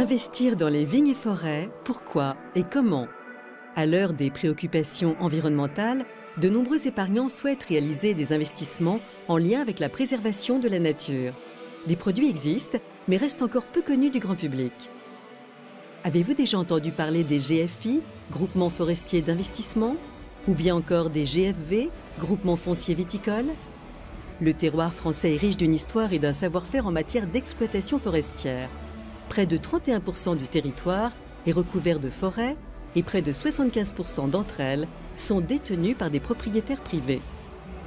Investir dans les vignes et forêts, pourquoi et comment? À l'heure des préoccupations environnementales, de nombreux épargnants souhaitent réaliser des investissements en lien avec la préservation de la nature. Des produits existent, mais restent encore peu connus du grand public. Avez-vous déjà entendu parler des GFI, groupements forestiers d'investissement, ou bien encore des GFV, groupements fonciers viticoles? Le terroir français est riche d'une histoire et d'un savoir-faire en matière d'exploitation forestière. Près de 31% du territoire est recouvert de forêts et près de 75% d'entre elles sont détenues par des propriétaires privés.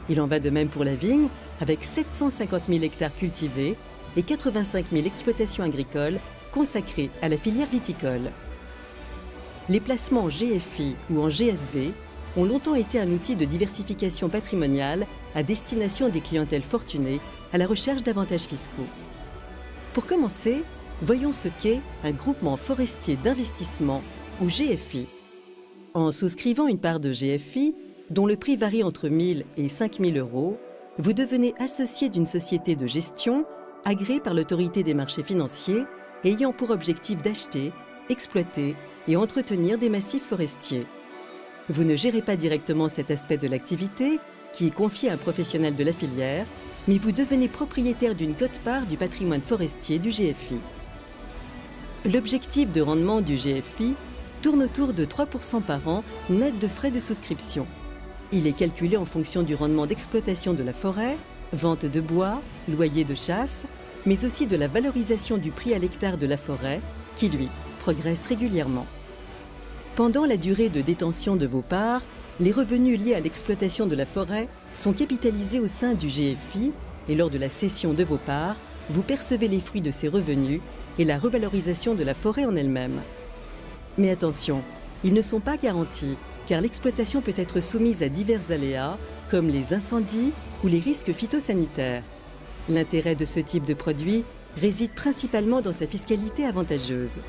Il en va de même pour la vigne, avec 750 000 hectares cultivés et 85 000 exploitations agricoles consacrées à la filière viticole. Les placements en GFI ou en GFV ont longtemps été un outil de diversification patrimoniale à destination des clientèles fortunées à la recherche d'avantages fiscaux. Pour commencer, voyons ce qu'est un groupement forestier d'investissement ou GFI. En souscrivant une part de GFI, dont le prix varie entre 1 000 et 5 000 euros, vous devenez associé d'une société de gestion agréée par l'autorité des marchés financiers et ayant pour objectif d'acheter, exploiter et entretenir des massifs forestiers. Vous ne gérez pas directement cet aspect de l'activité, qui est confié à un professionnel de la filière, mais vous devenez propriétaire d'une quote-part du patrimoine forestier du GFI. L'objectif de rendement du GFI tourne autour de 3% par an net de frais de souscription. Il est calculé en fonction du rendement d'exploitation de la forêt, vente de bois, loyer de chasse, mais aussi de la valorisation du prix à l'hectare de la forêt, qui, lui, progresse régulièrement. Pendant la durée de détention de vos parts, les revenus liés à l'exploitation de la forêt sont capitalisés au sein du GFI et lors de la cession de vos parts, vous percevez les fruits de ces revenus et la revalorisation de la forêt en elle-même. Mais attention, ils ne sont pas garantis, car l'exploitation peut être soumise à divers aléas, comme les incendies ou les risques phytosanitaires. L'intérêt de ce type de produit réside principalement dans sa fiscalité avantageuse.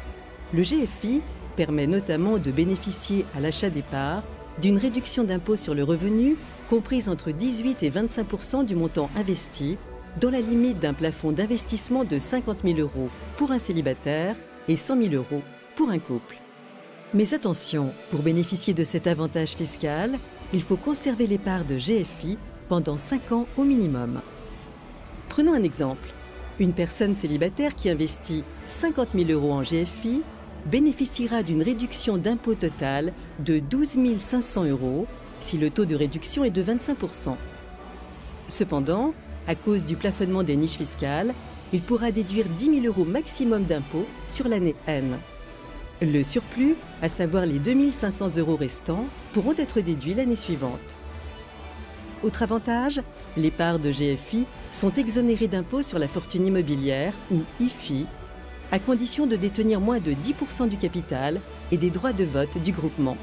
Le GFI permet notamment de bénéficier à l'achat des parts d'une réduction d'impôt sur le revenu comprise entre 18 et 25% du montant investi, dans la limite d'un plafond d'investissement de 50 000 euros pour un célibataire et 100 000 euros pour un couple. Mais attention, pour bénéficier de cet avantage fiscal, il faut conserver les parts de GFI pendant 5 ans au minimum. Prenons un exemple. Une personne célibataire qui investit 50 000 euros en GFI bénéficiera d'une réduction d'impôt total de 12 500 euros si le taux de réduction est de 25%. Cependant, à cause du plafonnement des niches fiscales, il pourra déduire 10 000 euros maximum d'impôt sur l'année N. Le surplus, à savoir les 2 500 euros restants, pourront être déduits l'année suivante. Autre avantage, les parts de GFI sont exonérées d'impôt sur la fortune immobilière, ou IFI, à condition de détenir moins de 10% du capital et des droits de vote du groupement.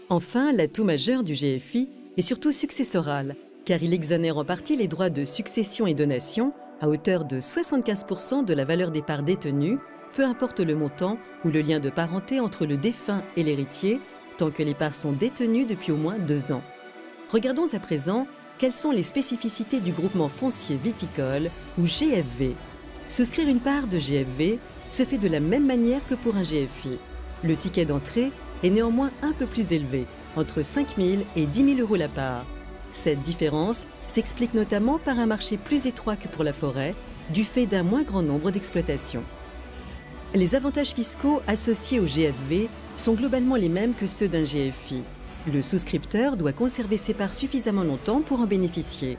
Enfin, l'atout majeur du GFI est surtout successoral, car il exonère en partie les droits de succession et donation à hauteur de 75% de la valeur des parts détenues, peu importe le montant ou le lien de parenté entre le défunt et l'héritier, tant que les parts sont détenues depuis au moins 2 ans. Regardons à présent quelles sont les spécificités du groupement foncier viticole ou GFV. Souscrire une part de GFV se fait de la même manière que pour un GFI. Le ticket d'entrée est néanmoins un peu plus élevé, entre 5 000 et 10 000 euros la part. Cette différence s'explique notamment par un marché plus étroit que pour la forêt, du fait d'un moins grand nombre d'exploitations. Les avantages fiscaux associés au GFV sont globalement les mêmes que ceux d'un GFI. Le souscripteur doit conserver ses parts suffisamment longtemps pour en bénéficier.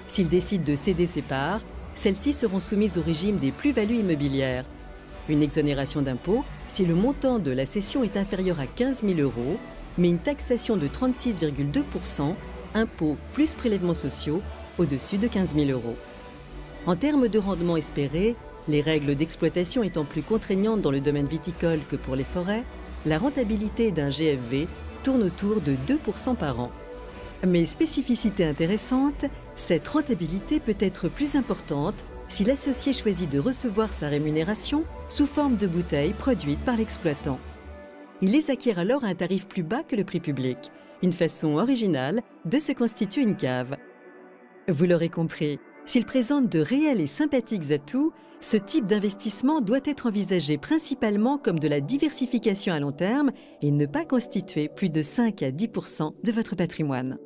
S'il décide de céder ses parts, celles-ci seront soumises au régime des plus-values immobilières. Une exonération d'impôt si le montant de la cession est inférieur à 15 000 euros, mais une taxation de 36,2%, impôts plus prélèvements sociaux, au-dessus de 15 000 euros. En termes de rendement espéré, les règles d'exploitation étant plus contraignantes dans le domaine viticole que pour les forêts, la rentabilité d'un GFV tourne autour de 2% par an. Mais spécificité intéressante, cette rentabilité peut être plus importante si l'associé choisit de recevoir sa rémunération sous forme de bouteilles produites par l'exploitant. Il les acquiert alors à un tarif plus bas que le prix public, une façon originale de se constituer une cave. Vous l'aurez compris, s'il présente de réels et sympathiques atouts, Ce type d'investissement doit être envisagé principalement comme de la diversification à long terme et ne pas constituer plus de 5 à 10% de votre patrimoine.